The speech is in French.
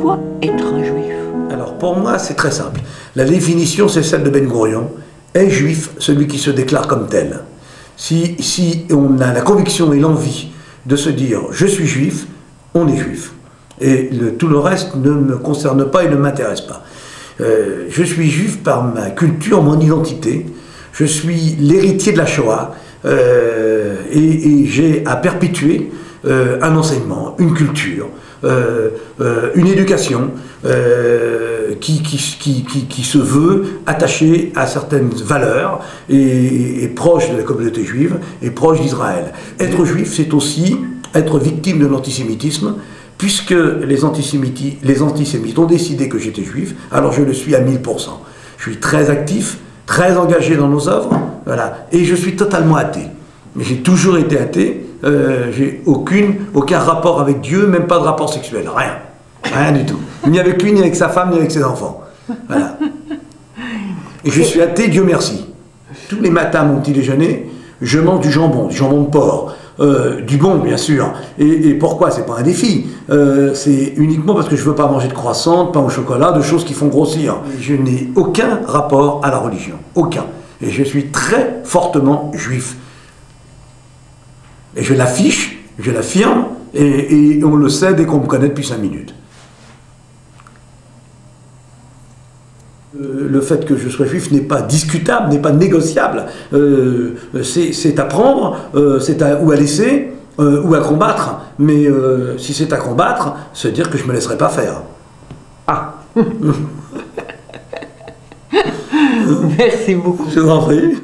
quoi être un juif? Alors pour moi, c'est très simple. La définition, c'est celle de Ben Gurion. Est juif celui qui se déclare comme tel. Si on a la conviction et l'envie de se dire « je suis juif », on est juif. Et tout le reste ne me concerne pas et ne m'intéresse pas. Je suis juif par ma culture, mon identité. Je suis l'héritier de la Shoah et j'ai à perpétuer un enseignement, une culture, une éducation qui se veut attachée à certaines valeurs et proche de la communauté juive et proche d'Israël. Être juif, c'est aussi être victime de l'antisémitisme, puisque les antisémites ont décidé que j'étais juif, alors je le suis à 1000%. Je suis très actif, très engagé dans nos œuvres, voilà, et je suis totalement athée. Mais j'ai toujours été athée, j'ai aucun rapport avec Dieu, même pas de rapport sexuel, rien du tout. Ni avec lui, ni avec sa femme, ni avec ses enfants. Voilà. Et je suis athée, Dieu merci. Tous les matins à mon petit déjeuner, je mange du jambon de porc. Du bon, bien sûr. Et pourquoi? C'est pas un défi. C'est uniquement parce que je veux pas manger de croissants, de pain au chocolat, de choses qui font grossir. Je n'ai aucun rapport à la religion. Aucun. Et je suis très fortement juif. Et je l'affiche, je l'affirme, et on le sait dès qu'on me connaît depuis 5 minutes. Le fait que je sois juif n'est pas discutable, n'est pas négociable. C'est à prendre, ou à laisser, ou à combattre. Mais si c'est à combattre, se dire que je ne me laisserai pas faire. Ah. Merci beaucoup. Je vous en prie.